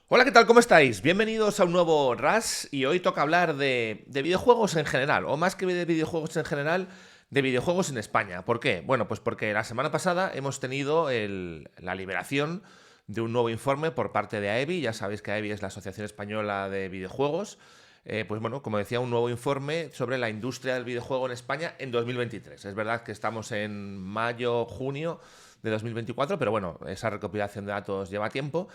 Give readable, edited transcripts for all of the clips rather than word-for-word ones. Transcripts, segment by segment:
Hola, ¿qué tal? ¿Cómo estáis? Bienvenidos a un nuevo RAS y hoy toca hablar de videojuegos en general, o más que de videojuegos en general, de videojuegos en España. ¿Por qué? Bueno, pues porque la semana pasada hemos tenido la liberación de un nuevo informe por parte de AEBI. Ya sabéis que AEBI es la Asociación Española de Videojuegos. Pues bueno, como decía, un nuevo informe sobre la industria del videojuego en España en 2023. Es verdad que estamos en mayo, junio de 2024, pero bueno, esa recopilación de datos lleva tiempo.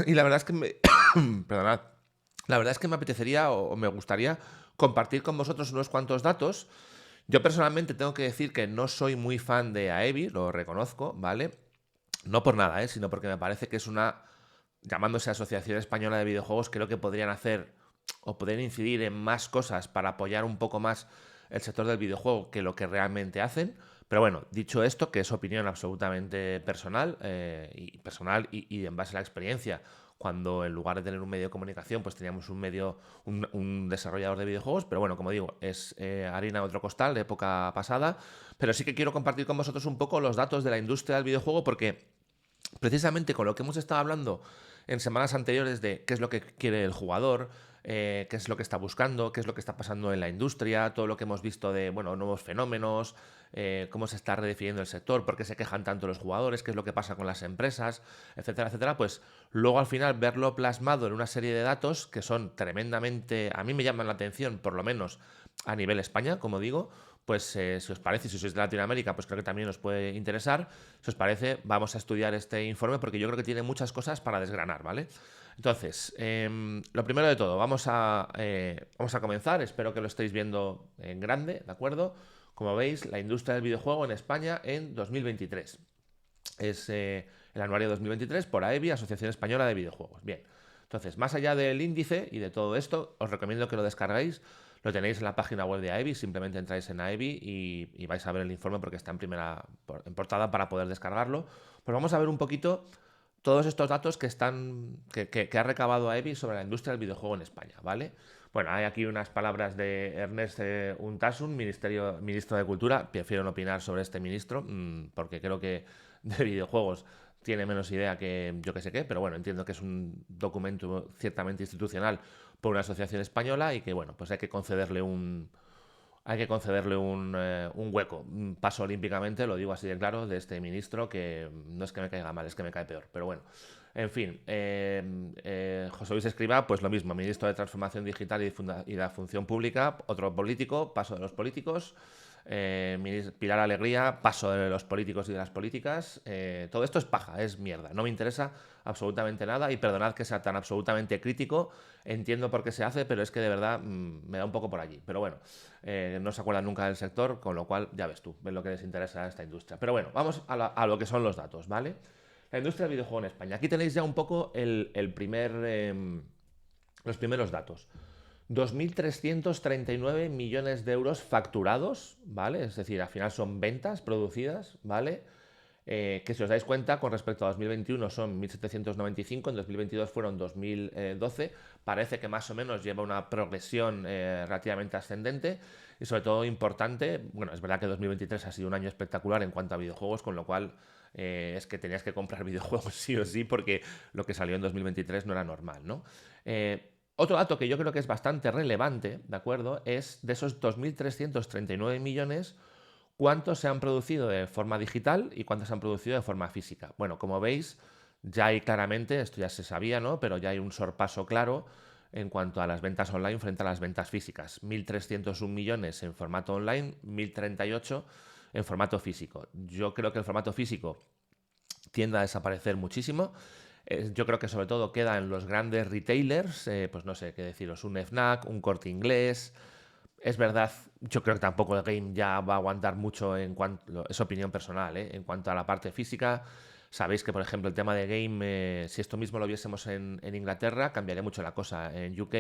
Y la verdad es que perdonad, la verdad es que me apetecería o me gustaría compartir con vosotros unos cuantos datos. Yo personalmente tengo que decir que no soy muy fan de AEBI, lo reconozco, ¿vale? No por nada, sino porque me parece que es una, llamándose Asociación Española de Videojuegos, creo que podrían hacer o podrían incidir en más cosas para apoyar un poco más el sector del videojuego que lo que realmente hacen. Pero bueno, dicho esto, que es opinión absolutamente personal, y en base a la experiencia, cuando en lugar de tener un medio de comunicación, pues teníamos un desarrollador de videojuegos, pero bueno, como digo, es harina de otro costal de época pasada, pero sí que quiero compartir con vosotros un poco los datos de la industria del videojuego porque precisamente con lo que hemos estado hablando en semanas anteriores de qué es lo que quiere el jugador, qué es lo que está buscando, qué es lo que está pasando en la industria, todo lo que hemos visto de bueno, nuevos fenómenos, cómo se está redefiniendo el sector, por qué se quejan tanto los jugadores, qué es lo que pasa con las empresas, etcétera, etcétera, pues luego al final verlo plasmado en una serie de datos que son tremendamente, a mí me llaman la atención, por lo menos a nivel España, como digo, pues si os parece, si sois de Latinoamérica, pues creo que también os puede interesar. Si os parece, vamos a estudiar este informe porque yo creo que tiene muchas cosas para desgranar, ¿vale? Entonces, lo primero de todo, vamos a comenzar. Espero que lo estéis viendo en grande, ¿de acuerdo? Como veis, la industria del videojuego en España en 2023. Es el anuario 2023 por AEBI, Asociación Española de Videojuegos. Bien, entonces, más allá del índice y de todo esto, os recomiendo que lo descarguéis. Lo tenéis en la página web de AEBI, simplemente entráis en AEBI y vais a ver el informe porque está en portada para poder descargarlo. Pues vamos a ver un poquito todos estos datos que ha recabado AEBI sobre la industria del videojuego en España, ¿vale? Bueno, hay aquí unas palabras de Ernest Untasun, ministro de Cultura. Prefiero no opinar sobre este ministro, porque creo que de videojuegos tiene menos idea que yo que sé qué, pero bueno, entiendo que es un documento ciertamente institucional por una asociación española y que, bueno, pues hay que concederle un hueco. Paso olímpicamente, lo digo así de claro, de este ministro que no es que me caiga mal, es que me cae peor. Pero bueno, en fin, José Luis Escrivá, pues lo mismo, ministro de Transformación Digital y de la Función Pública, otro político, paso de los políticos. Pilar Alegría, paso de los políticos y de las políticas. Todo esto es paja, es mierda. No me interesa absolutamente nada y perdonad que sea tan absolutamente crítico. Entiendo por qué se hace, pero es que de verdad me da un poco por allí. Pero bueno, no se acuerdan nunca del sector, con lo cual ya ves tú, ves lo que les interesa a esta industria. Pero bueno, vamos a lo que son los datos, ¿vale? La industria del videojuego en España. Aquí tenéis ya un poco los primeros datos. 2.339 millones de euros facturados, ¿vale? Es decir, al final son ventas producidas, ¿vale? Que si os dais cuenta, con respecto a 2021 son 1.795, en 2022 fueron 2.012, parece que más o menos lleva una progresión relativamente ascendente y sobre todo importante, bueno, es verdad que 2023 ha sido un año espectacular en cuanto a videojuegos, con lo cual es que tenías que comprar videojuegos sí o sí porque lo que salió en 2023 no era normal, ¿no? Otro dato que yo creo que es bastante relevante, ¿de acuerdo? Es de esos 2.339 millones, ¿cuántos se han producido de forma digital y cuántos se han producido de forma física? Bueno, como veis, ya hay claramente, esto ya se sabía, ¿no? Pero ya hay un sorpaso claro en cuanto a las ventas online frente a las ventas físicas. 1.301 millones en formato online, 1.038 en formato físico. Yo creo que el formato físico tiende a desaparecer muchísimo. Yo creo que sobre todo queda en los grandes retailers, pues no sé qué deciros, un FNAC, un Corte Inglés. Es verdad, yo creo que tampoco el game ya va a aguantar mucho en cuanto, es opinión personal, en cuanto a la parte física. Sabéis que, por ejemplo, el tema de game, si esto mismo lo viésemos en Inglaterra, cambiaría mucho la cosa. En UK,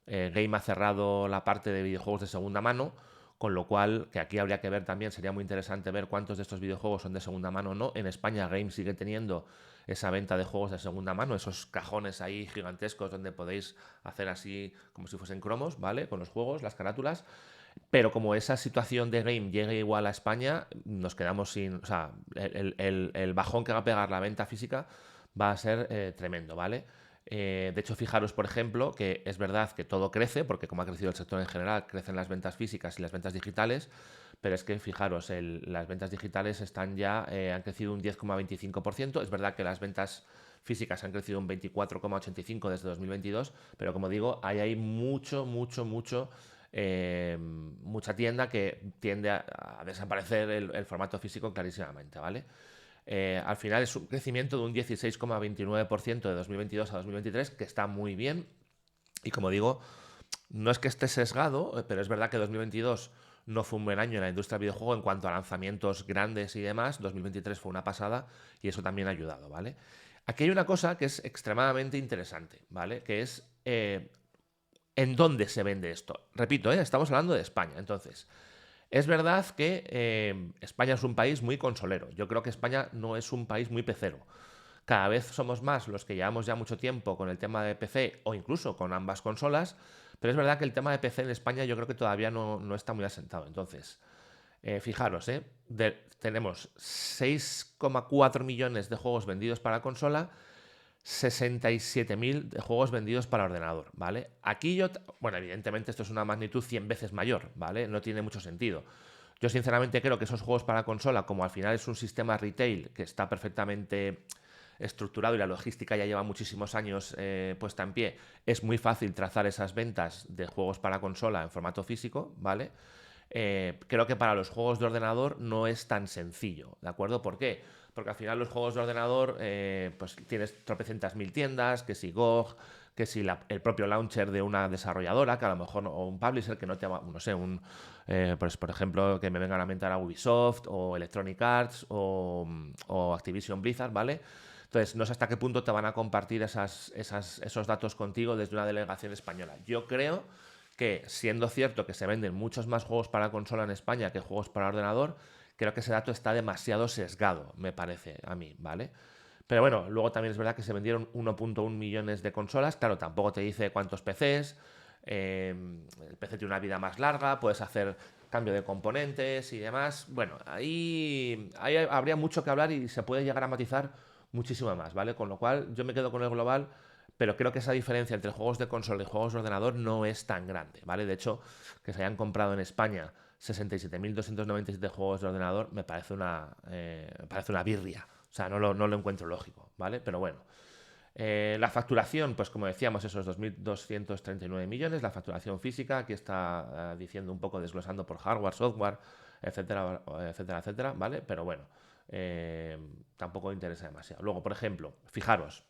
Game ha cerrado la parte de videojuegos de segunda mano, con lo cual, que aquí habría que ver también, sería muy interesante ver cuántos de estos videojuegos son de segunda mano o no. En España, Game sigue teniendo esa venta de juegos de segunda mano, esos cajones ahí gigantescos donde podéis hacer así como si fuesen cromos, ¿vale? Con los juegos, las carátulas. Pero como esa situación de game llegue igual a España, nos quedamos sin. O sea, el bajón que va a pegar la venta física va a ser tremendo, ¿vale? De hecho, fijaros, por ejemplo, que es verdad que todo crece, porque como ha crecido el sector en general, crecen las ventas físicas y las ventas digitales, pero es que fijaros, las ventas digitales están ya, han crecido un 10,25%. Es verdad que las ventas físicas han crecido un 24,85% desde 2022, pero como digo, hay mucho, mucho, mucho, mucha tienda que tiende a desaparecer el formato físico clarísimamente, ¿vale? Al final es un crecimiento de un 16,29% de 2022 a 2023, que está muy bien. Y como digo, no es que esté sesgado, pero es verdad que 2022 no fue un buen año en la industria del videojuego en cuanto a lanzamientos grandes y demás. 2023 fue una pasada y eso también ha ayudado, ¿vale? Aquí hay una cosa que es extremadamente interesante, ¿vale? Que es en dónde se vende esto. Repito, estamos hablando de España. Entonces, es verdad que España es un país muy consolero. Yo creo que España no es un país muy pecero. Cada vez somos más los que llevamos ya mucho tiempo con el tema de PC o incluso con ambas consolas, pero es verdad que el tema de PC en España yo creo que todavía no está muy asentado. Entonces, fijaros, tenemos 6,4 millones de juegos vendidos para consola, 67.000 de juegos vendidos para ordenador, ¿vale? Aquí bueno, evidentemente esto es una magnitud 100 veces mayor, ¿vale? No tiene mucho sentido. Yo sinceramente creo que esos juegos para consola, como al final es un sistema retail que está perfectamente estructurado y la logística ya lleva muchísimos años puesta en pie, es muy fácil trazar esas ventas de juegos para consola en formato físico, ¿vale? Creo que para los juegos de ordenador no es tan sencillo, ¿de acuerdo? ¿Por qué? Porque al final los juegos de ordenador, pues tienes tropecientas mil tiendas, que si GOG, que si el propio launcher de una desarrolladora, que a lo mejor, o un publisher que no te, no sé, pues por ejemplo, que me vengan a la mente ahora Ubisoft, o Electronic Arts, o Activision Blizzard, ¿vale? Entonces, no sé hasta qué punto te van a compartir esos datos contigo desde una delegación española. Yo creo que, siendo cierto que se venden muchos más juegos para consola en España que juegos para ordenador, creo que ese dato está demasiado sesgado, me parece a mí, ¿vale? Pero bueno, luego también es verdad que se vendieron 1,1 millones de consolas. Claro, tampoco te dice cuántos PCs. El PC tiene una vida más larga, puedes hacer cambio de componentes y demás. Bueno, ahí habría mucho que hablar y se puede llegar a matizar muchísimo más, ¿vale? Con lo cual yo me quedo con el global, pero creo que esa diferencia entre juegos de consola y juegos de ordenador no es tan grande, ¿vale? De hecho, que se hayan comprado en España 67.297 juegos de ordenador me parece una birria. O sea, no lo encuentro lógico, ¿vale? Pero bueno. La facturación, pues como decíamos, esos 2.239 millones. La facturación física, aquí está diciendo un poco, desglosando por hardware, software, etcétera, etcétera, etcétera, ¿vale? Pero bueno, tampoco interesa demasiado. Luego, por ejemplo, fijaros,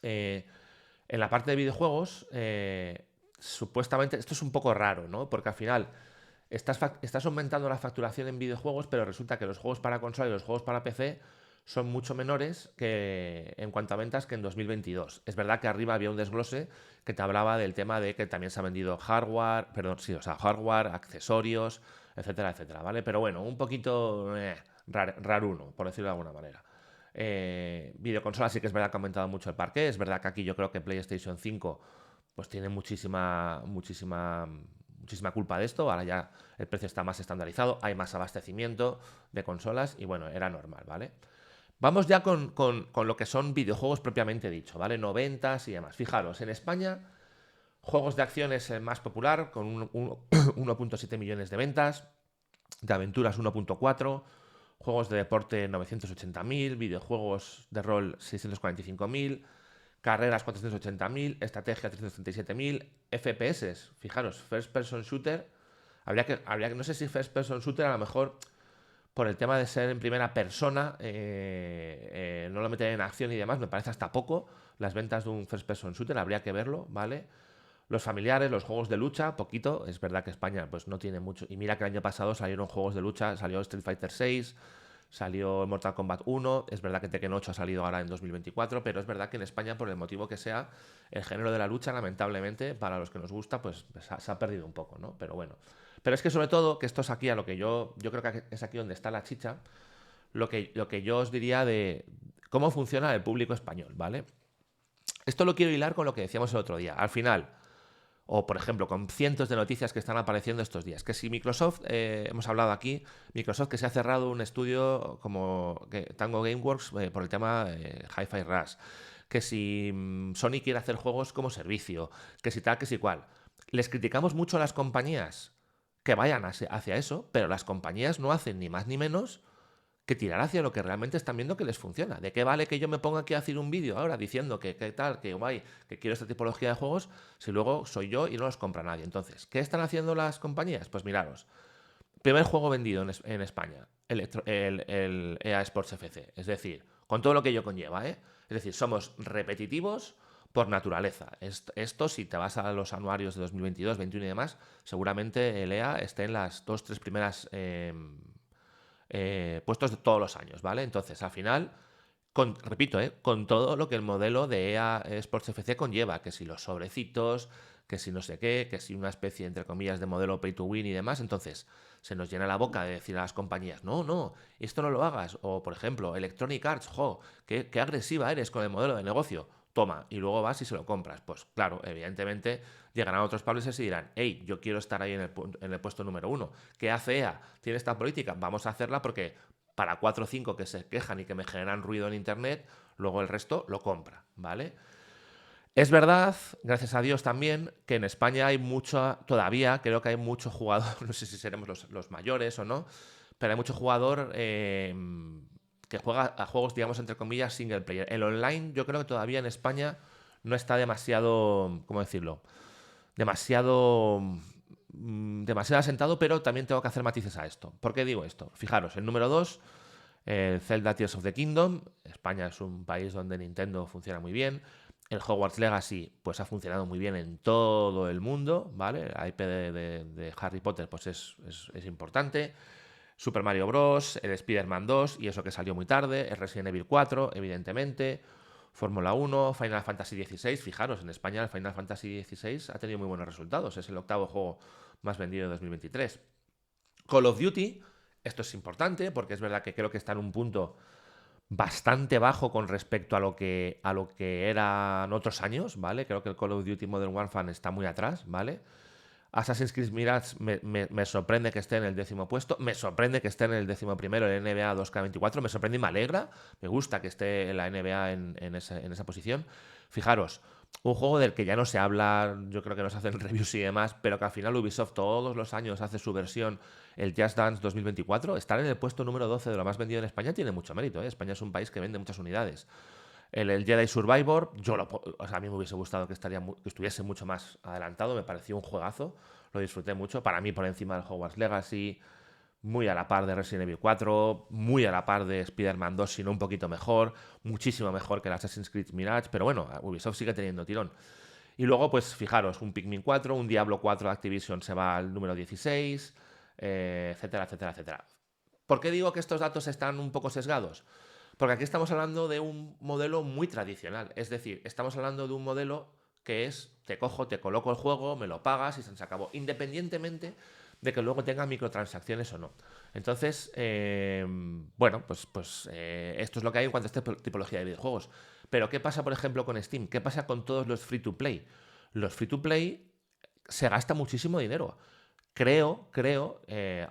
en la parte de videojuegos, supuestamente, esto es un poco raro, ¿no? Porque al final estás aumentando la facturación en videojuegos, pero resulta que los juegos para consola y los juegos para PC son mucho menores que en cuanto a ventas que en 2022. Es verdad que arriba había un desglose que te hablaba del tema de que también se ha vendido hardware, perdón, sí, o sea, hardware, accesorios, etcétera, etcétera, ¿vale? Pero bueno, un poquito raruno, por decirlo de alguna manera. Videoconsola sí que es verdad que ha aumentado mucho el parque. Es verdad que aquí yo creo que PlayStation 5 pues tiene muchísima culpa de esto. Ahora ya el precio está más estandarizado, hay más abastecimiento de consolas y bueno, era normal, ¿vale? Vamos ya con lo que son videojuegos propiamente dicho, ¿vale? Noventas y demás. Fijaros, en España, juegos de acción es el más popular, con 1,7 millones de ventas, de aventuras 1,4, juegos de deporte 980.000, videojuegos de rol 645.000, carreras 480.000, estrategia 337.000, FPS, fijaros, First Person Shooter, no sé si First Person Shooter a lo mejor por el tema de ser en primera persona, no lo meten en acción y demás, me parece hasta poco las ventas de un First Person Shooter, habría que verlo, ¿vale? Los familiares, los juegos de lucha, poquito. Es verdad que España pues no tiene mucho. Y mira que el año pasado salieron juegos de lucha. Salió Street Fighter 6, salió Mortal Kombat 1. Es verdad que Tekken 8 ha salido ahora en 2024. Pero es verdad que en España, por el motivo que sea, el género de la lucha, lamentablemente, para los que nos gusta, pues se ha perdido un poco, ¿no? Pero bueno. Pero es que sobre todo, que esto es aquí a lo que yo creo que es aquí donde está la chicha, lo que yo os diría de cómo funciona el público español, ¿vale? Esto lo quiero hilar con lo que decíamos el otro día. Al final, o, por ejemplo, con cientos de noticias que están apareciendo estos días. Que si Microsoft, hemos hablado aquí, Microsoft que se ha cerrado un estudio como Tango Gameworks por el tema Hi-Fi Rush. que si Sony quiere hacer juegos como servicio, que si tal, que si cual. Les criticamos mucho a las compañías que vayan hacia eso, pero las compañías no hacen ni más ni menos que tirar hacia lo que realmente están viendo que les funciona. ¿De qué vale que yo me ponga aquí a hacer un vídeo ahora diciendo que tal, que guay, que quiero esta tipología de juegos, si luego soy yo y no los compra nadie? Entonces, ¿qué están haciendo las compañías? Pues miraros. Primer juego vendido en España, el EA Sports FC. Es decir, con todo lo que ello conlleva, ¿eh? Es decir, somos repetitivos por naturaleza. Esto, si te vas a los anuarios de 2022, 2021 y demás, seguramente el EA esté en las 2, 3 primeras puestos de todos los años, ¿vale? Entonces, al final, repito, con todo lo que el modelo de EA Sports FC conlleva, que si los sobrecitos, que si no sé qué, que si una especie, entre comillas, de modelo pay to win y demás, entonces se nos llena la boca de decir a las compañías, no, no, esto no lo hagas. O, por ejemplo, Electronic Arts, jo, qué agresiva eres con el modelo de negocio. Toma, y luego vas y se lo compras. Pues claro, evidentemente llegarán otros publishers y dirán, hey, yo quiero estar ahí en el puesto número 1. ¿Qué hace EA? ¿Tiene esta política? Vamos a hacerla porque para 4 o 5 que se quejan y que me generan ruido en internet, luego el resto lo compra, ¿vale? Es verdad, gracias a Dios también, que en España hay mucho, todavía creo que hay mucho jugador, no sé si seremos los mayores o no, pero hay mucho jugador que juega a juegos, digamos, entre comillas, single player. El online yo creo que todavía en España no está demasiado, ¿cómo decirlo? Demasiado asentado, pero también tengo que hacer matices a esto. ¿Por qué digo esto? Fijaros, el número 2, Zelda Tears of the Kingdom. España es un país donde Nintendo funciona muy bien. El Hogwarts Legacy pues ha funcionado muy bien en todo el mundo, ¿vale? La IP de Harry Potter pues es importante. Super Mario Bros., el Spider-Man 2 y eso que salió muy tarde, el Resident Evil 4, evidentemente, Fórmula 1, Final Fantasy XVI. Fijaros, en España el Final Fantasy XVI ha tenido muy buenos resultados, es el octavo juego más vendido de 2023. Call of Duty, esto es importante porque es verdad que creo que está en un punto bastante bajo con respecto a lo que eran otros años, ¿vale? Creo que el Call of Duty Modern Warfare está muy atrás, ¿vale? Assassin's Creed Mirage me sorprende que esté en el 10º puesto, me sorprende que esté en el 11º el NBA 2K24, me sorprende y me alegra, me gusta que esté la NBA en esa posición. Fijaros, un juego del que ya no se habla, yo creo que no se hacen reviews y demás, pero que al final Ubisoft todos los años hace su versión, el Just Dance 2024, estar en el puesto número 12 de lo más vendido en España tiene mucho mérito, ¿eh? España es un país que vende muchas unidades. El Jedi Survivor, o sea, a mí me hubiese gustado que estuviese mucho más adelantado, me pareció un juegazo, lo disfruté mucho, para mí por encima del Hogwarts Legacy, muy a la par de Resident Evil 4, muy a la par de Spider-Man 2, sino un poquito mejor, muchísimo mejor que el Assassin's Creed Mirage, pero bueno, Ubisoft sigue teniendo tirón. Y luego, pues fijaros, un Pikmin 4, un Diablo 4 de Activision se va al número 16, etcétera, etcétera, etcétera. ¿Por qué digo que estos datos están un poco sesgados? Porque aquí estamos hablando de un modelo muy tradicional. Es decir, estamos hablando de un modelo que es, te cojo, te coloco el juego, me lo pagas y se acabó. Independientemente de que luego tenga microtransacciones o no. Entonces, bueno, pues esto es lo que hay en cuanto a esta tipología de videojuegos. Pero ¿qué pasa, por ejemplo, con Steam? ¿Qué pasa con todos los free to play? Los free to play se gasta muchísimo dinero. Creo,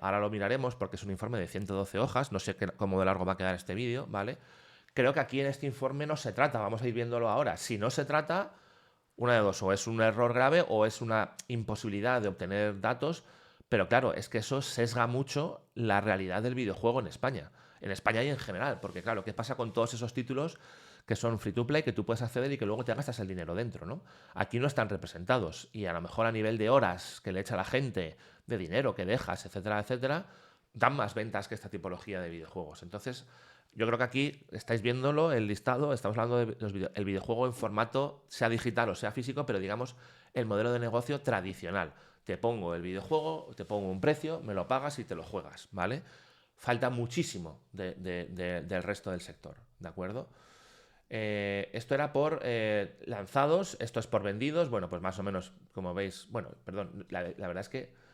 ahora lo miraremos porque es un informe de 112 hojas, no sé cómo de largo va a quedar este vídeo, ¿vale? Creo que aquí en este informe no se trata, vamos a ir viéndolo ahora. Si no se trata, una de dos, o es un error grave o es una imposibilidad de obtener datos, pero claro, es que eso sesga mucho la realidad del videojuego en España y en general, porque claro, ¿qué pasa con todos esos títulos que son free to play, que tú puedes acceder y que luego te gastas el dinero dentro, ¿no? Aquí no están representados y a lo mejor a nivel de horas que le echa la gente, de dinero que dejas, etcétera, etcétera, dan más ventas que esta tipología de videojuegos. Entonces, yo creo que aquí estáis viéndolo, el listado, estamos hablando del videojuego en formato, sea digital o sea físico, pero digamos el modelo de negocio tradicional. Te pongo el videojuego, te pongo un precio, me lo pagas y te lo juegas, ¿vale? Falta muchísimo del resto del sector, ¿de acuerdo? Esto era por lanzados, esto es por vendidos, bueno, pues más o menos, como veis, bueno, perdón, la verdad es que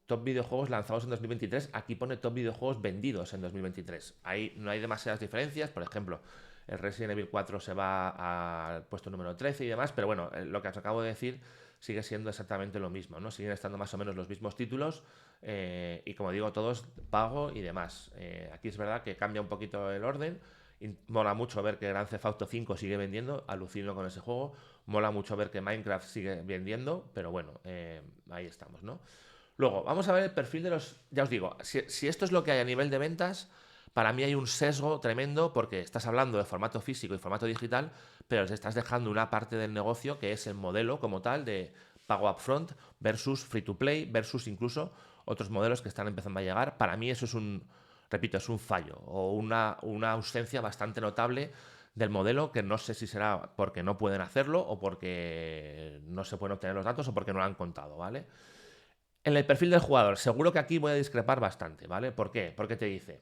top videojuegos lanzados en 2023, aquí pone top videojuegos vendidos en 2023. Ahí no hay demasiadas diferencias, por ejemplo, el Resident Evil 4 se va al puesto número 13 y demás, pero bueno, lo que os acabo de decir sigue siendo exactamente lo mismo, ¿no? Siguen estando más o menos los mismos títulos y como digo, todos pago y demás. Aquí es verdad que cambia un poquito el orden Mola mucho ver que Grand Theft Auto 5 sigue vendiendo, alucino con ese juego. Mola mucho ver que Minecraft sigue vendiendo, pero bueno, ahí estamos, ¿no? Luego, vamos a ver el perfil de los... Ya os digo, si esto es lo que hay a nivel de ventas, para mí hay un sesgo tremendo porque estás hablando de formato físico y formato digital, pero les estás dejando una parte del negocio que es el modelo como tal de pago upfront versus free to play versus incluso otros modelos que están empezando a llegar. Para mí eso es un, repito, es un fallo o una ausencia bastante notable del modelo que no sé si será porque no pueden hacerlo o porque no se pueden obtener los datos o porque no lo han contado, ¿vale? En el perfil del jugador, seguro que aquí voy a discrepar bastante, ¿vale? ¿Por qué? Porque te dice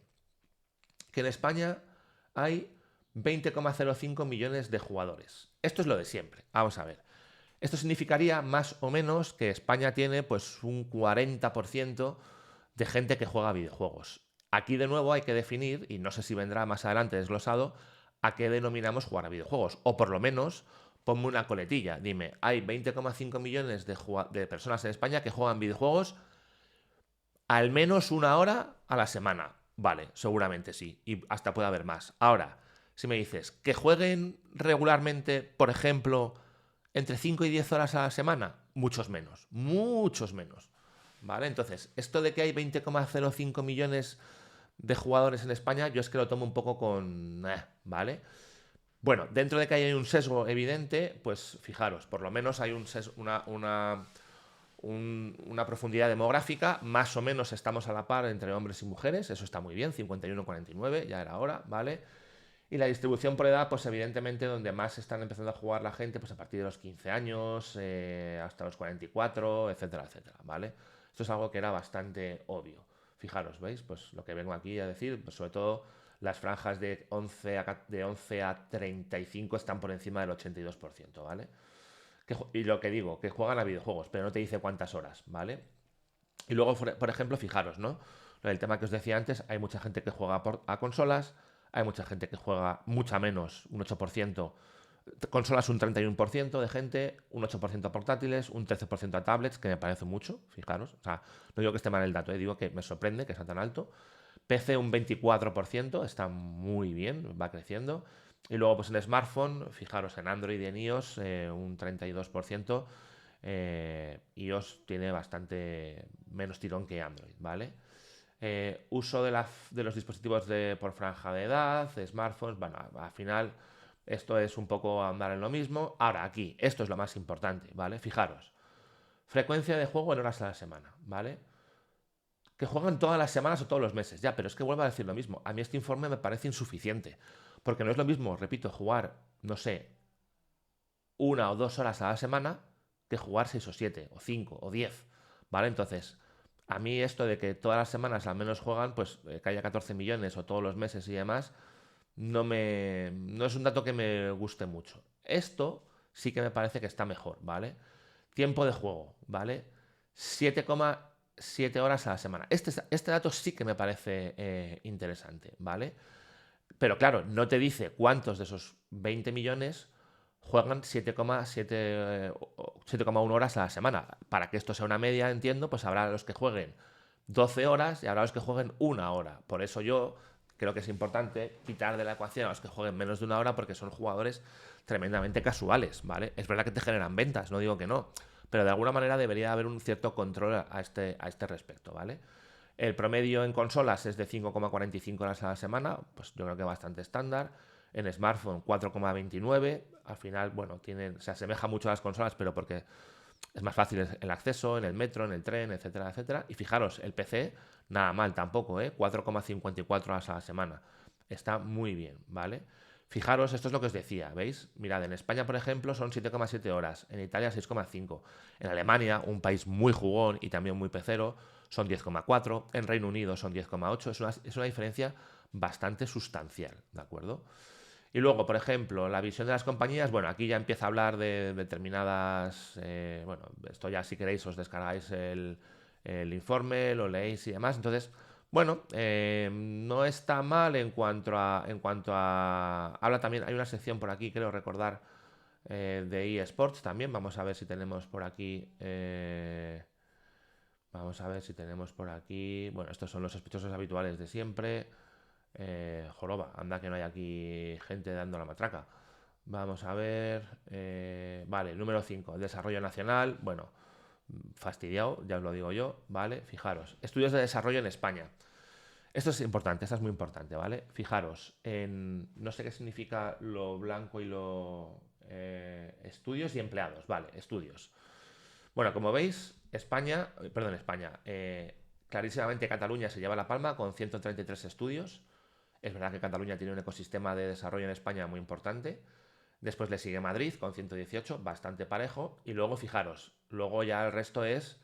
que en España hay 20,05 millones de jugadores. Esto es lo de siempre. Vamos a ver. Esto significaría más o menos que España tiene pues un 40% de gente que juega a videojuegos. Aquí de nuevo hay que definir, y no sé si vendrá más adelante desglosado, a qué denominamos jugar a videojuegos. O por lo menos ponme una coletilla. Dime, hay 20,5 millones de personas en España que juegan videojuegos al menos una hora a la semana. Vale, seguramente sí. Y hasta puede haber más. Ahora, si me dices que jueguen regularmente, por ejemplo, entre 5 y 10 horas a la semana, muchos menos. Muchos menos. ¿Vale? Entonces, esto de que hay 20,05 millones de jugadores en España, yo es que lo tomo un poco con... ¿vale? Bueno, dentro de que hay un sesgo evidente, pues fijaros, por lo menos hay un sesgo, una profundidad demográfica, más o menos estamos a la par entre hombres y mujeres, eso está muy bien, 51-49, ya era hora, ¿vale? Y la distribución por edad, pues evidentemente donde más están empezando a jugar la gente, pues a partir de los 15 años, hasta los 44, etcétera, etcétera, ¿vale? Esto es algo que era bastante obvio. Fijaros, ¿veis? Pues lo que vengo aquí a decir, pues sobre todo las franjas de 11 a 35 están por encima del 82%, ¿vale? Y lo que digo, que juegan a videojuegos, pero no te dice cuántas horas, ¿vale? Y luego, por ejemplo, fijaros, ¿no? El tema que os decía antes, hay mucha gente que juega a consolas, hay mucha gente que juega mucha menos, un 8%, consolas un 31% de gente, un 8% a portátiles, un 13% a tablets, que me parece mucho, fijaros. O sea, no digo que esté mal el dato, digo que me sorprende que sea tan alto. PC un 24%, está muy bien, va creciendo. Y luego, pues en smartphone, fijaros, en Android y en iOS, un 32%. iOS tiene bastante menos tirón que Android, ¿vale? Uso de los dispositivos por franja de edad, smartphones, bueno, al final esto es un poco andar en lo mismo. Ahora, aquí, esto es lo más importante, ¿vale? Fijaros, frecuencia de juego en horas a la semana, ¿vale? Que juegan todas las semanas o todos los meses, ya, pero es que vuelvo a decir lo mismo. A mí este informe me parece insuficiente, porque no es lo mismo, repito, jugar, no sé, 1 o 2 horas a la semana que jugar 6 o 7 o 5 o 10, ¿vale? Entonces, a mí esto de que todas las semanas al menos juegan, pues que haya 14 millones o todos los meses y demás, no es un dato que me guste mucho. Esto sí que me parece que está mejor, ¿vale? Tiempo de juego, ¿vale? 7,7 horas a la semana. Este dato sí que me parece interesante, ¿vale? Pero claro, no te dice cuántos de esos 20 millones juegan 7,1 horas a la semana. Para que esto sea una media, entiendo, pues habrá los que jueguen 12 horas y habrá los que jueguen 1 hora. Por eso yo creo que es importante quitar de la ecuación a los que jueguen menos de 1 hora porque son jugadores tremendamente casuales, ¿vale? Es verdad que te generan ventas, no digo que no, pero de alguna manera debería haber un cierto control a este respecto, ¿vale? El promedio en consolas es de 5,45 horas a la semana, pues yo creo que bastante estándar. En smartphone 4,29. Al final, bueno, se asemeja mucho a las consolas, pero porque es más fácil el acceso en el metro, en el tren, etcétera, etcétera. Y fijaros, el PC, nada mal tampoco, 4,54 horas a la semana. Está muy bien, ¿vale? Fijaros, esto es lo que os decía, ¿veis? Mirad, en España, por ejemplo, son 7,7 horas, en Italia 6,5. En Alemania, un país muy jugón y también muy pecero, son 10,4. En Reino Unido son 10,8. Es una diferencia bastante sustancial, ¿de acuerdo? Y luego, por ejemplo, la visión de las compañías, bueno, aquí ya empieza a hablar de determinadas, bueno, esto ya si queréis os descargáis el informe, lo leéis y demás. Entonces, bueno, no está mal en cuanto a, habla también, hay una sección por aquí, creo recordar, de eSports también. Vamos a ver si tenemos por aquí, vamos a ver si tenemos por aquí, bueno, estos son los sospechosos habituales de siempre. Joroba, anda que no hay aquí gente dando la matraca. Vamos a ver. Vale, número 5, desarrollo nacional. Bueno, fastidiado, ya os lo digo yo, ¿vale? Fijaros, estudios de desarrollo en España. Esto es importante, esto es muy importante, ¿vale? Fijaros, no sé qué significa lo blanco y lo estudios y empleados, vale, estudios. Bueno, como veis, España, clarísimamente Cataluña se lleva la palma con 133 estudios. Es verdad que Cataluña tiene un ecosistema de desarrollo en España muy importante. Después le sigue Madrid con 118, bastante parejo. Y luego, fijaros, luego ya el resto es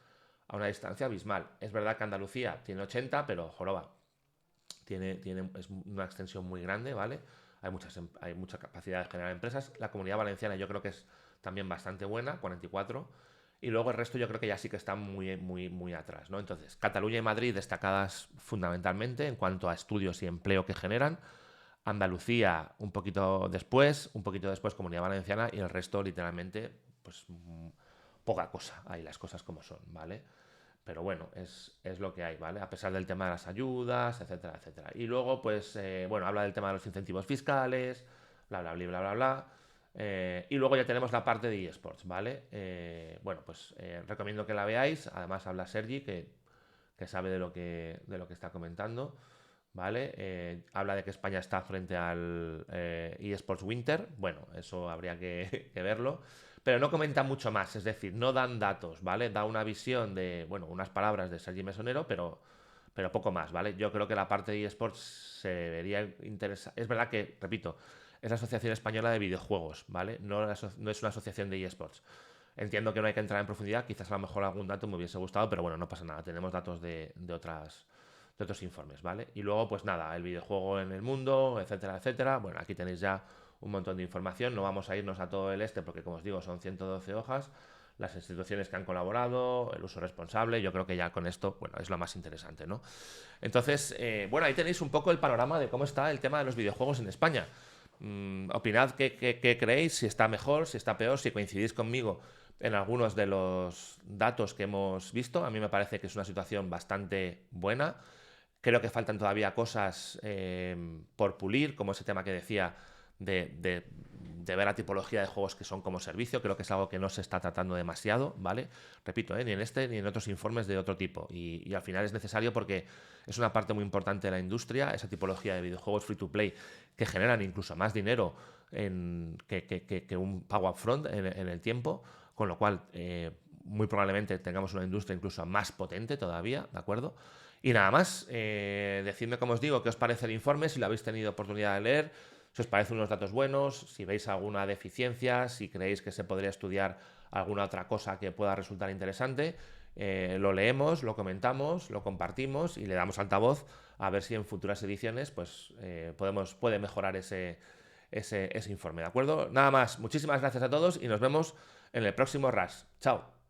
a una distancia abismal. Es verdad que Andalucía tiene 80, pero joroba, es una extensión muy grande, ¿vale? Hay mucha capacidad de generar empresas. La Comunidad Valenciana yo creo que es también bastante buena, 44. Y luego el resto yo creo que ya sí que están muy, muy, muy atrás, ¿no? Entonces, Cataluña y Madrid destacadas fundamentalmente en cuanto a estudios y empleo que generan. Andalucía un poquito después Comunidad Valenciana y el resto literalmente, pues poca cosa. Hay las cosas como son, ¿vale? Pero bueno, es lo que hay, ¿vale? A pesar del tema de las ayudas, etcétera, etcétera. Y luego, pues, bueno, habla del tema de los incentivos fiscales, bla, bla, bla, bla, bla, bla. Y luego ya tenemos la parte de eSports, ¿vale? Bueno, pues recomiendo que la veáis. Además habla Sergi, que sabe de lo que está comentando, ¿vale? Habla de que España está frente al eSports Winter. Bueno, eso habría que verlo. Pero no comenta mucho más, es decir, no dan datos, ¿vale? Da una visión de, bueno, unas palabras de Sergi Mesonero, pero poco más, ¿vale? Yo creo que la parte de eSports se debería interesar. Es verdad que, repito, es la Asociación Española de Videojuegos, ¿vale? No es una asociación de eSports. Entiendo que no hay que entrar en profundidad, quizás a lo mejor algún dato me hubiese gustado, pero bueno, no pasa nada, tenemos datos de otros informes, ¿vale? Y luego, pues nada, el videojuego en el mundo, etcétera, etcétera. Bueno, aquí tenéis ya un montón de información, no vamos a irnos a todo el este porque, como os digo, son 112 hojas, las instituciones que han colaborado, el uso responsable, yo creo que ya con esto, bueno, es lo más interesante, ¿no? Entonces, bueno, ahí tenéis un poco el panorama de cómo está el tema de los videojuegos en España. Opinad qué creéis, si está mejor, si está peor, si coincidís conmigo en algunos de los datos que hemos visto. A mí me parece que es una situación bastante buena. Creo que faltan todavía cosas por pulir, como ese tema que decía de ver la tipología de juegos que son como servicio. Creo que es algo que no se está tratando demasiado, ¿vale? Repito, ni en este ni en otros informes de otro tipo. Y al final es necesario porque es una parte muy importante de la industria, esa tipología de videojuegos free to play que generan incluso más dinero que un pago upfront en el tiempo, con lo cual muy probablemente tengamos una industria incluso más potente todavía, ¿de acuerdo? Y nada más, decidme, como os digo, qué os parece el informe, si lo habéis tenido oportunidad de leer, si os parecen unos datos buenos, si veis alguna deficiencia, si creéis que se podría estudiar alguna otra cosa que pueda resultar interesante. Lo leemos, lo comentamos, lo compartimos y le damos altavoz a ver si en futuras ediciones pues, puede mejorar ese informe, ¿de acuerdo? Nada más, muchísimas gracias a todos y nos vemos en el próximo RAS. Chao.